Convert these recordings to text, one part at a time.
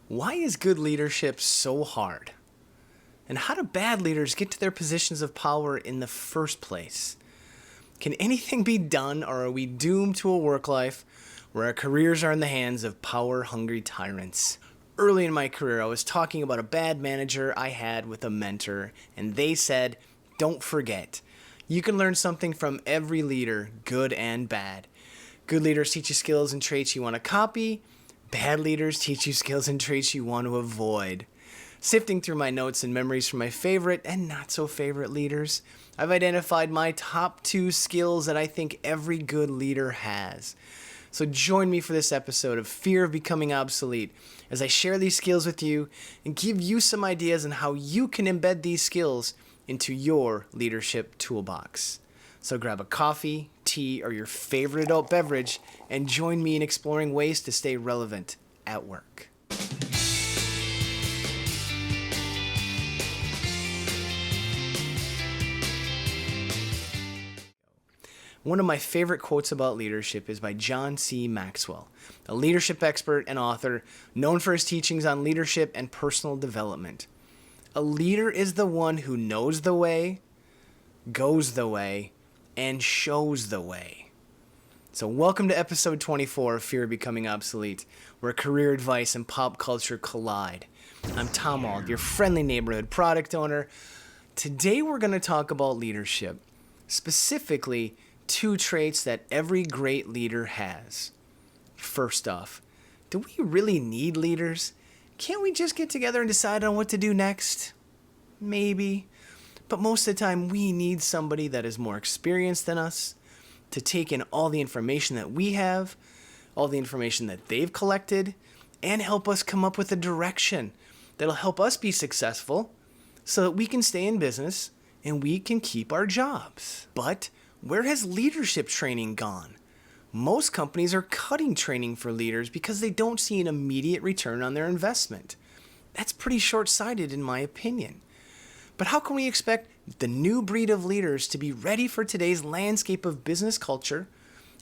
Why is good leadership so hard? And how do bad leaders get to their positions of power in the first place? Can anything be done, or are we doomed to a work life where our careers are in the hands of power-hungry tyrants? Early in my career, I was talking about a bad manager I had with a mentor, and they said, don't forget, you can learn something from every leader, good and bad. Good leaders teach you skills and traits you want to copy. Bad leaders teach you skills and traits you want to avoid. Sifting through my notes and memories from my favorite and not so favorite leaders, I've identified my top 2 skills that I think every good leader has. So join me for this episode of Fear of Becoming Obsolete as I share these skills with you and give you some ideas on how you can embed these skills into your leadership toolbox. So grab a coffee, tea, or your favorite adult beverage and join me in exploring ways to stay relevant at work. One of my favorite quotes about leadership is by John C. Maxwell, a leadership expert and author known for his teachings on leadership and personal development. A leader is the one who knows the way, goes the way, and shows the way. So welcome to episode 24 of Fear of Becoming Obsolete, where career advice and pop culture collide. I'm Tom Auld, your friendly neighborhood product owner. Today we're going to talk about leadership, specifically 2 traits that every great leader has. First off, do we really need leaders? Can't we just get together and decide on what to do next? Maybe. But most of the time, we need somebody that is more experienced than us to take in all the information that we have, all the information that they've collected, and help us come up with a direction that'll help us be successful so that we can stay in business and we can keep our jobs. But where has leadership training gone? Most companies are cutting training for leaders because they don't see an immediate return on their investment. That's pretty short-sighted in my opinion. But how can we expect the new breed of leaders to be ready for today's landscape of business culture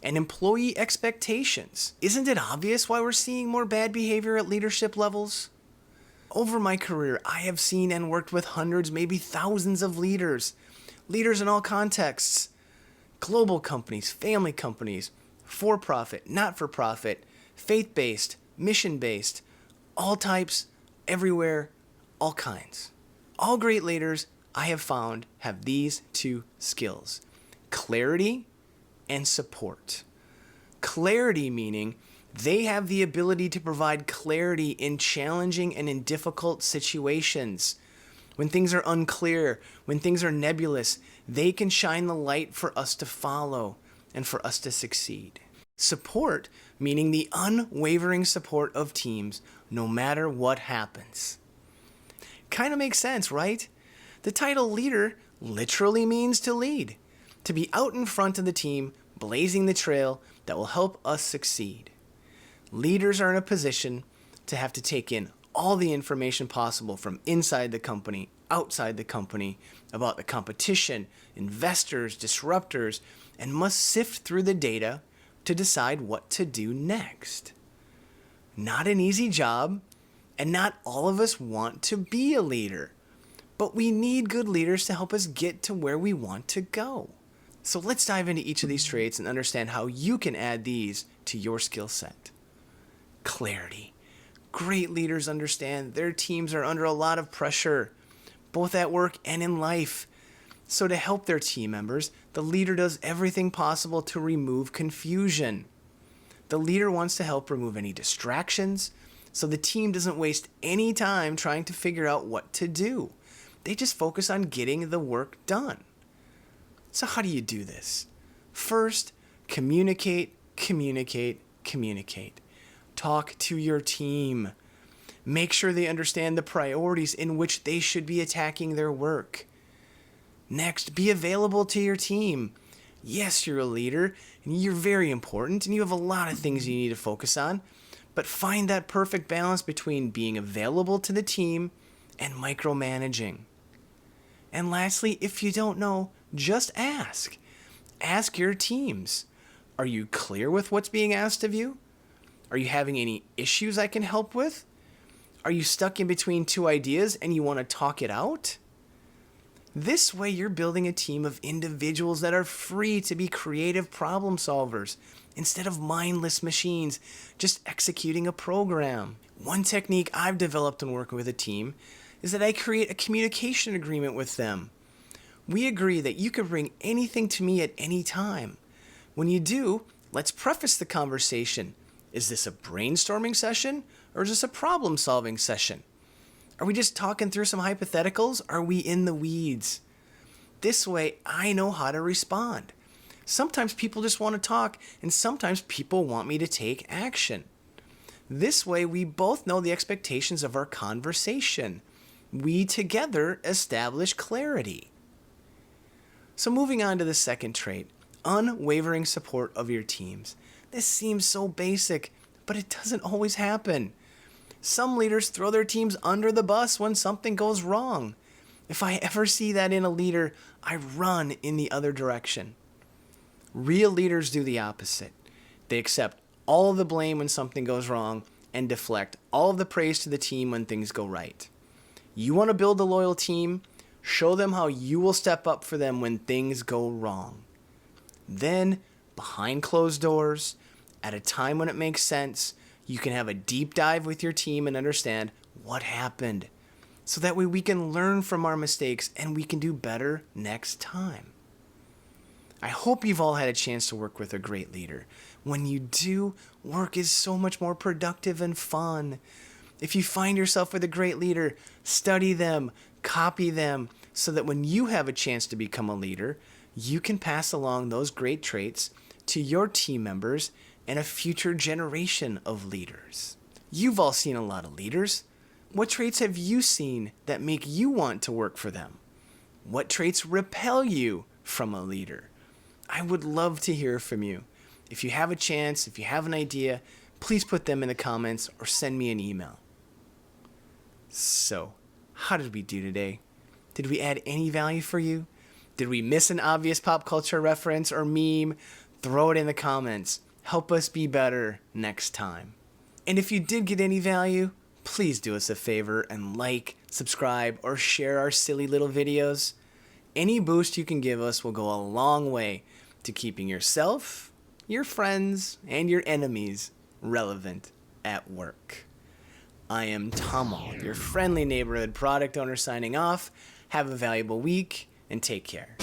and employee expectations? Isn't it obvious why we're seeing more bad behavior at leadership levels? Over my career, I have seen and worked with hundreds, maybe thousands of leaders in all contexts. Global companies, family companies, for-profit, not-for-profit, faith-based, mission-based, all types, everywhere, all kinds. All great leaders, I have found, have these 2 skills: clarity and support. Clarity meaning they have the ability to provide clarity in challenging and in difficult situations. When things are unclear, when things are nebulous, they can shine the light for us to follow and for us to succeed. Support meaning the unwavering support of teams no matter what happens. Kind of makes sense, right? The title leader literally means to lead, to be out in front of the team, blazing the trail that will help us succeed. Leaders are in a position to have to take in all the information possible from inside the company, outside the company, about the competition, investors, disruptors, and must sift through the data to decide what to do next. Not an easy job, and not all of us want to be a leader, but we need good leaders to help us get to where we want to go. So let's dive into each of these traits and understand how you can add these to your skill set. Clarity. Great leaders understand their teams are under a lot of pressure, both at work and in life. So to help their team members, the leader does everything possible to remove confusion. The leader wants to help remove any distractions, so the team doesn't waste any time trying to figure out what to do. They just focus on getting the work done. So how do you do this? First, communicate. Talk to your team. Make sure they understand the priorities in which they should be attacking their work. Next, be available to your team. Yes, you're a leader, and you're very important, and you have a lot of things you need to focus on, but find that perfect balance between being available to the team and micromanaging. And lastly, if you don't know, just ask. Ask your teams. Are you clear with what's being asked of you? Are you having any issues I can help with? Are you stuck in between two ideas and you want to talk it out? This way, you're building a team of individuals that are free to be creative problem solvers instead of mindless machines just executing a program. One technique I've developed when working with a team is that I create a communication agreement with them. We agree that you can bring anything to me at any time. When you do, let's preface the conversation. Is this a brainstorming session or is this a problem-solving session? Are we just talking through some hypotheticals? Are we in the weeds? This way, I know how to respond. Sometimes people just want to talk, and sometimes people want me to take action. This way, we both know the expectations of our conversation. We together establish clarity. So moving on to the second trait, unwavering support of your teams. This seems so basic, but it doesn't always happen. Some leaders throw their teams under the bus when something goes wrong. If I ever see that in a leader, I run in the other direction. Real leaders do the opposite. They accept all of the blame when something goes wrong and deflect all of the praise to the team when things go right. You want to build a loyal team? Show them how you will step up for them when things go wrong. Then, behind closed doors, at a time when it makes sense, you can have a deep dive with your team and understand what happened. So that way we can learn from our mistakes and we can do better next time. I hope you've all had a chance to work with a great leader. When you do, work is so much more productive and fun. If you find yourself with a great leader, study them, copy them, so that when you have a chance to become a leader, you can pass along those great traits to your team members and a future generation of leaders. You've all seen a lot of leaders. What traits have you seen that make you want to work for them? What traits repel you from a leader? I would love to hear from you. If you have a chance, if you have an idea, please put them in the comments or send me an email. So, how did we do today? Did we add any value for you? Did we miss an obvious pop culture reference or meme? Throw it in the comments. Help us be better next time. And if you did get any value, please do us a favor and like, subscribe, or share our silly little videos. Any boost you can give us will go a long way to keeping yourself, your friends, and your enemies relevant at work. I am Tom Auld, your friendly neighborhood product owner signing off. Have a valuable week and take care.